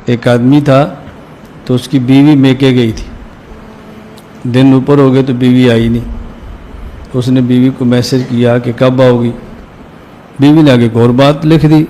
ایک آدمی تھا تو اس کی بیوی میکے گئی تھی، دن اوپر ہو گئے تو بیوی آئی نہیں. اس نے بیوی کو میسج کیا کہ کب آؤ گی. بیوی نے آگے ایک اور بات لکھ دی،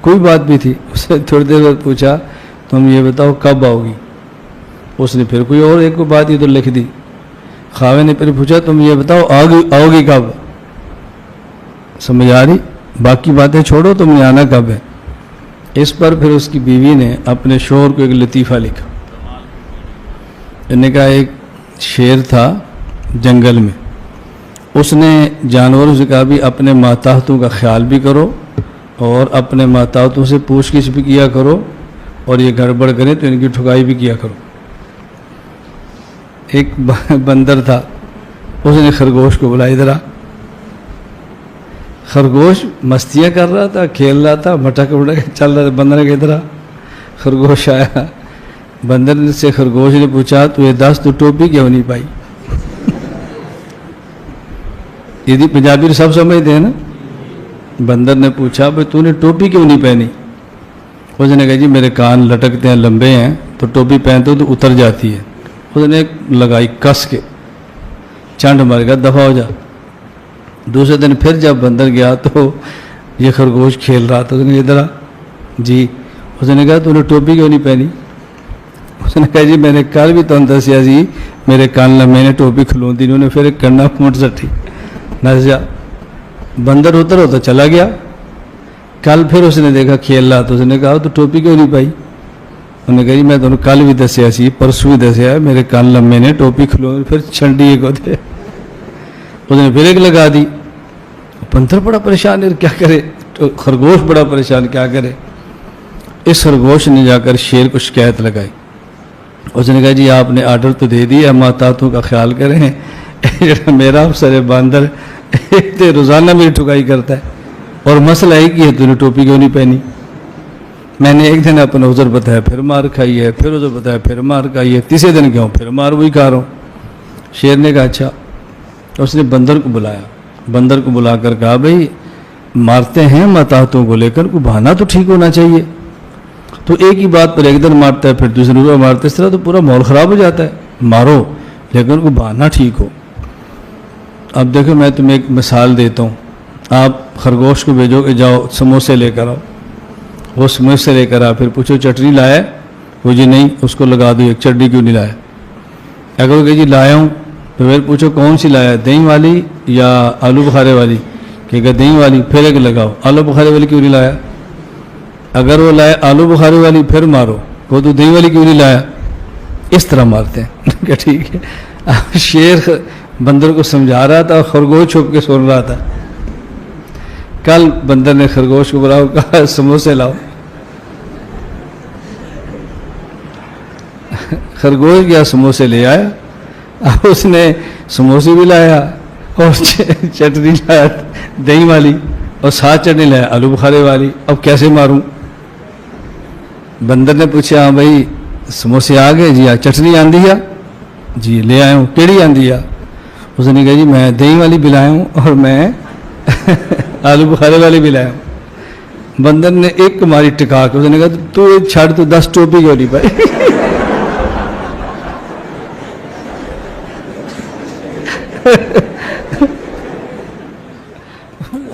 کوئی بات بھی تھی. اس نے تھوڑی دیر بعد پوچھا تم یہ بتاؤ کب آؤ گی. اس نے پھر کوئی اور ایک بات یہ تو لکھ دی. خاوند نے پھر پوچھا تم یہ بتاؤ آؤ گی کب. سمجھ آ رہی؟ باقی باتیں چھوڑو، تم نے آنا کب ہے. اس پر پھر اس کی بیوی نے اپنے شوہر کو ایک لطیفہ لکھا. انہوں نے کہا ایک شیر تھا جنگل میں، اس نے جانوروں سے کہا بھی اپنے ماتحتوں کا خیال بھی کرو اور اپنے ماتحتوں سے پوچھ گچھ بھی کیا کرو، اور یہ گڑبڑ کریں تو ان کی ٹھکائی بھی کیا کرو. ایک بندر تھا، اس نے خرگوش کو بلایا. ادھر آ. خرگوش مستیاں کر رہا تھا، کھیل رہا تھا، مٹک مٹک چل رہا تھا. بندر نے ادھر آ. خرگوش آیا. بندر سے خرگوش نے پوچھا تو یہ دس تو ٹوپی کیوں نہیں پائی. یہ پنجابی سب سمجھتے ہیں نا. بندر نے پوچھا بھائی تو نے ٹوپی کیوں نہیں پہنی. اس نے کہا جی میرے کان لٹکتے ہیں، لمبے ہیں، تو ٹوپی پہنتے ہو تو اتر جاتی ہے. اس نے لگائی کس کے، چانڈ مار گیا، دفعہ ہو جا. دوسرے دن پھر جب بندر گیا تو یہ خرگوش کھیل رہا تھا. اس نے ادھر آ. جی. اس نے کہا تو نے ٹوپی کیوں نہیں پہنی. اس نے کہا جی میں نے کل بھی تم دسیا جی میرے کان لمبے نے، ٹوپی کھلون دی. انہوں نے پھر ایک کرنا پھونٹ سٹی نسیا. بندر اتر ہوتا چلا گیا. کل پھر اس نے دیکھا کھیل رہا تو اس نے کہا تو ٹوپی کیوں نہیں پائی. انہوں نے کہا جی میں تمہیں کل بھی دسیا سی، پرسوں بھی دسیا، میرے کان لمبے نے، ٹوپی کھلو. پھر چھنڈی کو دے. اس نے پھر ایک لگا دی. بندر بڑا پریشان ہے، کیا کرے. خرگوش بڑا پریشان، کیا کرے. اس خرگوش نے جا کر شیر کو شکایت لگائی. اس نے کہا جی آپ نے آرڈر تو دے دیا، ماتحتوں کا خیال کریں. میرا افسر باندر روزانہ میری ٹھکائی کرتا ہے، اور مسئلہ ایک ہی ہے تو نے ٹوپی کیوں نہیں پہنی. میں نے ایک دن اپنا عذر بتایا، پھر مار کھائی ہے، پھر عذر بتایا، پھر مار کھائی ہے، تیسرے دن کیوں پھر مار وہی کھا رہا ہوں. شیر نے کہا اچھا. اس نے بندر کو بلایا. بندر کو بلا کر کہا بھائی مارتے ہیں ماتحتوں کو، لیکن کوئی بہانہ تو ٹھیک ہونا چاہیے. تو ایک ہی بات پر ایک دن مارتا ہے، پھر دوسرے دن مارتا ہے، اس طرح تو پورا ماحول خراب ہو جاتا ہے. مارو لیکن کوئی بہانہ ٹھیک ہو. اب دیکھو میں تمہیں ایک مثال دیتا ہوں. آپ خرگوش کو بھیجو کہ جاؤ سموسے لے کر آؤ. وہ سموسے لے کر آ، پھر پوچھو چٹنی لایا. وہ جی نہیں، اس کو لگا دو ایک. چٹنی کیوں نہیں لایا. اگر کہ جی لایا ہوں تو پھر پوچھو کون سی لایا، دہی والی یا آلو بخارے والی. کہ اگر دہی والی پھر ایک لگاؤ. آلو بخارے والی کیوں نہیں لایا. اگر وہ لائے آلو بخارے والی پھر مارو. وہ تو دہی والی کیوں نہیں لایا. اس طرح مارتے ہیں. کہ ٹھیک ہے. شیر بندر کو سمجھا رہا تھا، خرگوش چھپ کے سن رہا تھا. کل بندر نے خرگوش کو بلاؤ، کہا سموسے لاؤ. خرگوش گیا سموسے لے آیا. اب اس نے سموسے بھی لایا اور چٹنی لایا دہی والی، اور ساتھ چٹنی لایا آلو بخارے والی. اب کیسے ماروں. بندر نے پوچھا ہاں بھائی سموسے آ گئے. جی چٹنی آندھی ہے. جی لے آیا ہوں. کیڑی آندھی ہے. اس نے کہا جی میں دہی والی بھی لایا ہوں اور میں آلو بخارے والی بھی لایا ہوں. بندر نے ایک ماری ٹکا کے. اس نے کہا تو چھڑ تو 10 ٹوپی کیوں نہیں پائی.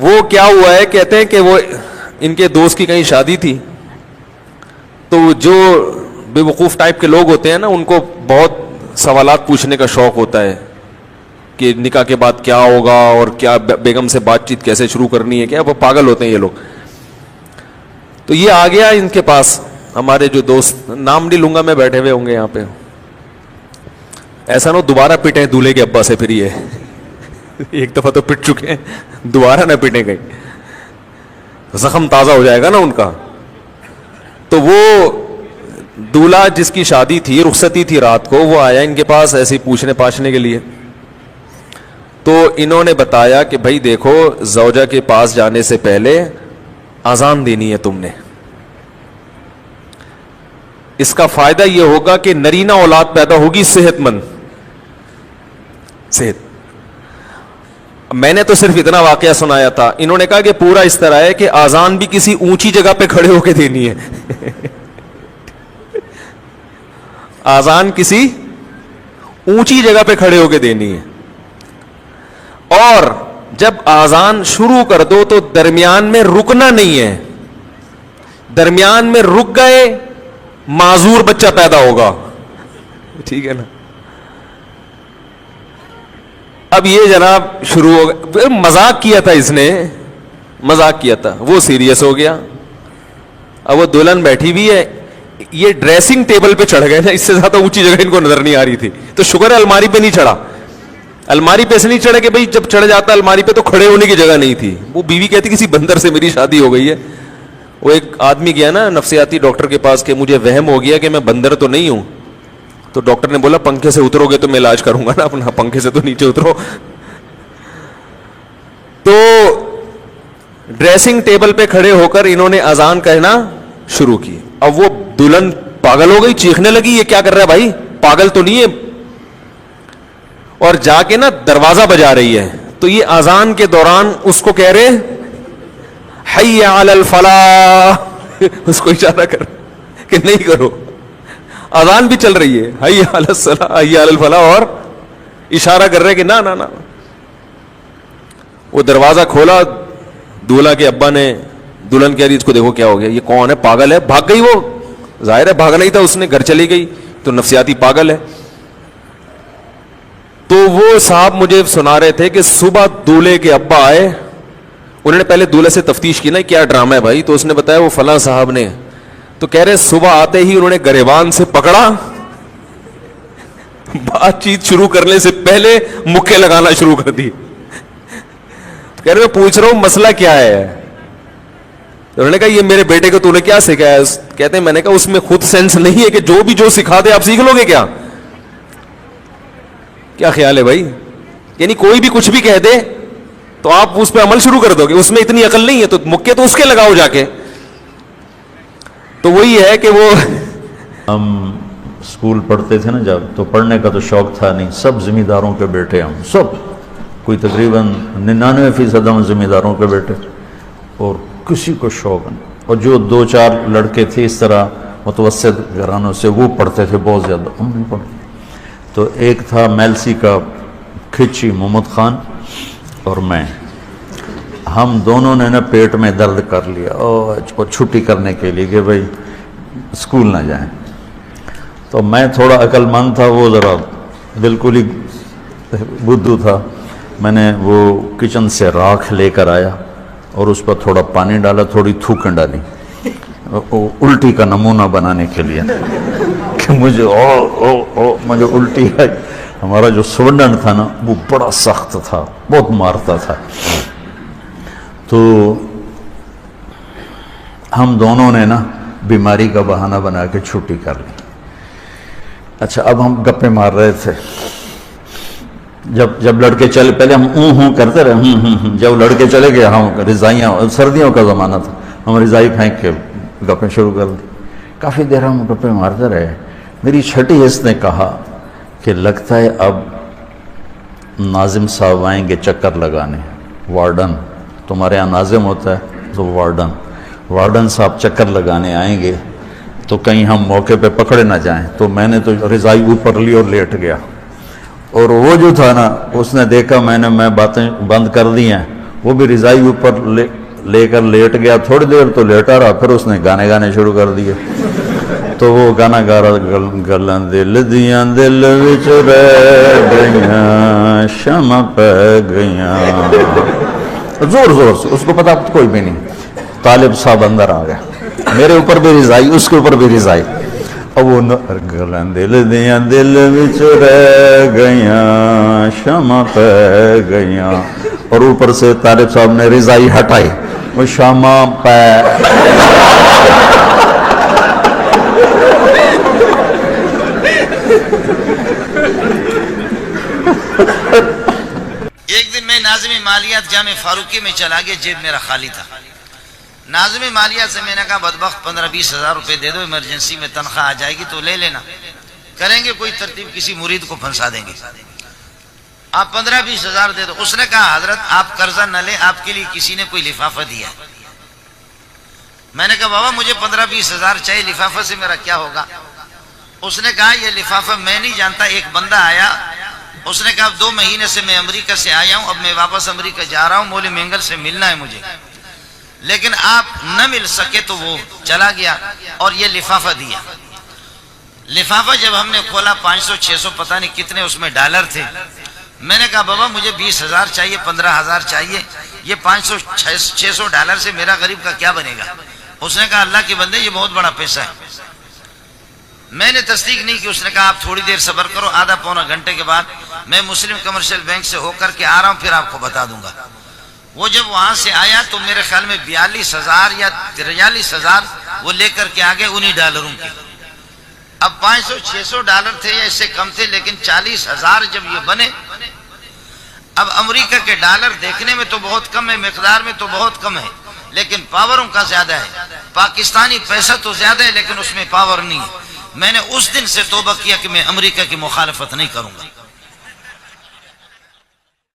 وہ کیا ہوا ہے، کہتے ہیں کہ وہ ان کے دوست کی کہیں شادی تھی، تو جو بے وقوف ٹائپ کے لوگ ہوتے ہیں نا، ان کو بہت سوالات پوچھنے کا شوق ہوتا ہے کہ نکاح کے بعد کیا ہوگا اور کیا بیگم سے بات چیت کیسے شروع کرنی ہے. کیا وہ پاگل ہوتے ہیں یہ لوگ. تو یہ آ گیا ان کے پاس. ہمارے جو دوست، نام نہیں لوں گا میں، بیٹھے ہوئے ہوں گے یہاں پہ. ایسا نہ دوبارہ پٹیں دولہے کے ابا سے. پھر یہ ایک دفعہ تو پٹ چکے ہیں، دوبارہ نہ پٹیں گئی، زخم تازہ ہو جائے گا نا ان کا. تو وہ دولہا جس کی شادی تھی، رخصتی تھی رات کو، وہ آیا ان کے پاس ایسے پوچھنے پاچھنے کے لیے. تو انہوں نے بتایا کہ بھائی دیکھو، زوجہ کے پاس جانے سے پہلے اذان دینی ہے تم نے. اس کا فائدہ یہ ہوگا کہ نرینہ اولاد پیدا ہوگی صحت مند. صحت. میں نے تو صرف اتنا واقعہ سنایا تھا. انہوں نے کہا کہ پورا اس طرح ہے کہ اذان بھی کسی اونچی جگہ پہ کھڑے ہو کے دینی ہے. آزان کسی اونچی جگہ پہ کھڑے ہو کے دینی ہے, اور جب آزان شروع کر دو تو درمیان میں رکنا نہیں ہے. درمیان میں رک گئے معذور بچہ پیدا ہوگا, ٹھیک ہے نا. اب یہ جناب شروع ہو گیا, مذاق کیا تھا اس نے, مذاق کیا تھا, وہ سیریس ہو گیا. اب وہ دلہن بیٹھی ہوئی ہے, یہ ڈریسنگ ٹیبل پہ چڑھ گئے نا, اس سے زیادہ اونچی جگہ ان کو نظر نہیں آ رہی تھی, تو شکر ہے الماری پہ نہیں چڑھا. الماری پہ سے نہیں چڑھے کہ بھائی جب چڑھ جاتا الماری پہ تو کھڑے ہونے کی جگہ نہیں تھی. وہ بیوی کہتی کسی بندر سے میری شادی ہو گئی ہے. وہ ایک آدمی گیا نا نفسیاتی ڈاکٹر کے پاس کہ مجھے وہم ہو گیا کہ میں بندر تو نہیں ہوں. تو ڈاکٹر نے بولا پنکھے سے اترو گے تو میں علاج کروں گا نا اپنا, پنکھے سے تو نیچے اترو. تو ڈریسنگ ٹیبل پہ کھڑے ہو کر انہوں نے اذان کہنا شروع کی. اب وہ دلہن پاگل ہو گئی, چیخنے لگی یہ کیا کر رہا ہے بھائی, پاگل تو نہیں ہے, اور جا کے نا دروازہ بجا رہی ہے. تو یہ اذان کے دوران اس کو کہہ رہے حی علی الفلاح, اس کو اشارہ کر کہ نہیں کرو, اذان بھی چل رہی ہے, حی علی الصلاح حی علی الفلاح, اور اشارہ کر رہے کہ نہ نہ نہ. وہ دروازہ کھولا, دولہا کے ابا نے, دلہن کہہ رہی اس کو دیکھو کیا ہو گیا, یہ کون ہے, پاگل ہے. بھاگ گئی, وہ ظاہر ہے بھاگنا ہی تھا اس نے, گھر چلی گئی, تو نفسیاتی پاگل ہے. تو وہ صاحب مجھے سنا رہے تھے کہ صبح دولہے کے ابا آئے, انہوں نے پہلے دولہے سے تفتیش کی نا کیا ڈرامہ ہے بھائی, تو اس نے بتایا وہ فلاں صاحب نے. تو کہہ رہے صبح آتے ہی انہوں نے گریبان سے پکڑا, بات چیت شروع کرنے سے پہلے مکے لگانا شروع کر دی. کہہ رہے میں پوچھ رہا ہوں مسئلہ کیا ہے. انہوں نے کہا یہ میرے بیٹے کو تو نے کیا سکھایا. کہتے ہیں میں نے کہا اس میں خود سینس نہیں ہے کہ جو بھی جو سکھا دے آپ سیکھ لو گے کیا, کیا خیال ہے بھائی. یعنی کوئی بھی کچھ بھی کہہ دے تو آپ اس پہ عمل شروع کر دو گے, اس میں اتنی عقل نہیں ہے تو مکے تو اس کے لگاؤ جا کے. تو وہی ہے کہ وہ ہم اسکول پڑھتے تھے نا جب, تو پڑھنے کا تو شوق تھا نہیں, سب ذمہ داروں کے بیٹے, ہم سب کوئی تقریباً 99% ہم ذمہ داروں کے بیٹے, اور کسی کو شوق نہیں. اور جو 2-4 لڑکے تھے اس طرح متوسط گھرانوں سے, وہ پڑھتے تھے بہت زیادہ, ہم نہیں پڑھتے. تو ایک تھا میلسی کا کھچی محمد خان اور میں, ہم دونوں نے نا پیٹ میں درد کر لیا اور چھٹی کرنے کے لیے کہ بھائی اسکول نہ جائیں. تو میں تھوڑا عقل مند تھا, وہ ذرا بالکل ہی بدھو تھا. میں نے وہ کچن سے راکھ لے کر آیا اور اس پر تھوڑا پانی ڈالا, تھوڑی تھوکیں ڈالی الٹی کا نمونہ بنانے کے لیے کہ مجھے مجھے الٹی ہے. ہمارا جو سورنڈن تھا نا وہ بڑا سخت تھا, بہت مارتا تھا. تو ہم دونوں نے نا بیماری کا بہانہ بنا کے چھٹی کر لی. اچھا اب ہم گپے مار رہے تھے, جب لڑکے چلے, پہلے ہم ہوں کرتے رہے, جب لڑکے چلے گئے ہم رضائیاں, سردیوں کا زمانہ تھا, ہم رضائی پھینک کے گپیں شروع کر دی. کافی دیر ہم گپے مارتے رہے. میری چھٹی حص نے کہا کہ لگتا ہے اب ناظم صاحب آئیں گے چکر لگانے, وارڈن, تمہارے یہاں ناظم ہوتا ہے تو وارڈن صاحب چکر لگانے آئیں گے, تو کہیں ہم موقع پہ پکڑے نہ جائیں. تو میں نے تو رضائی اوپر لی اور لیٹ گیا, اور وہ جو تھا نا اس نے دیکھا میں باتیں بند کر دی ہیں, وہ بھی رضائی اوپر لے کر لیٹ گیا. تھوڑی دیر تو لیٹا رہا, پھر اس نے گانے شروع کر دیے. تو وہ گانا گا رہا, گلاں دل دیاں دل وچ رہ گئیاں شمع پہ گئیاں, زور سے, اس کو پتا کوئی بھی نہیں. طالب صاحب اندر آ گیا, میرے اوپر بھی رضائی, اس کے اوپر بھی رضائی. اب وہ گلاں دل دیاں دل وچ رہ گئیاں شمع پہ گئیاں, اور اوپر سے طالب صاحب نے رضائی ہٹائی, وہ شمع پہ. ایک دن میں ناظم مالیات جامع فاروقی میں چلا گیا, جیب میرا خالی تھا. ناظم مالیات سے میں نے کہا بدبخت 15-20 ہزار روپے دے دو, ایمرجنسی میں تنخواہ آ جائے گی تو لے لینا, کریں گے کوئی ترتیب, کسی مرید کو پھنسا دیں گے, آپ 15-20 ہزار دے دو. اس نے کہا حضرت آپ قرضہ نہ لیں, آپ کے لیے کسی نے کوئی لفافہ دیا. میں نے کہا بابا مجھے 15-20 ہزار چاہیے, لفافہ سے میرا کیا ہوگا. اس نے کہا یہ لفافہ میں نہیں جانتا. ایک بندہ آیا, اس نے کہا 2 مہینے سے میں امریکہ سے آیا ہوں, اب میں واپس امریکہ جا رہا ہوں, مولوی مینگل سے ملنا ہے مجھے, لیکن آپ نہ مل سکے تو وہ چلا گیا اور یہ لفافہ دیا. لفافہ جب ہم نے کھولا 500-600 پتہ نہیں کتنے اس میں ڈالر تھے. میں نے کہا بابا مجھے 20,000 چاہیے, 15,000 چاہیے, یہ 500-600 ڈالر سے میرا غریب کا کیا بنے گا؟ اس نے کہا اللہ کے بندے یہ بہت بڑا پیسہ ہے. میں نے تصدیق نہیں کی. اس نے کہا آپ تھوڑی دیر صبر کرو, آدھا پونا گھنٹے کے بعد میں مسلم کمرشل بینک سے ہو کر کے آ رہا ہوں, پھر آپ کو بتا دوں گا. وہ جب وہاں سے آیا تو میرے خیال میں 42,000 یا 43,000 وہ لے کر کے آگے انہی ڈالروں کے. اب 500-600 ڈالر تھے یا اس سے کم تھے, لیکن 40,000 جب یہ بنے. اب امریکہ کے ڈالر دیکھنے میں تو بہت کم ہے, مقدار میں تو بہت کم ہے, لیکن پاوروں کا زیادہ ہے. پاکستانی پیسہ تو زیادہ ہے لیکن اس میں پاور نہیں ہے. میں نے اس دن سے توبہ کیا کہ میں امریکہ کی مخالفت نہیں کروں گا.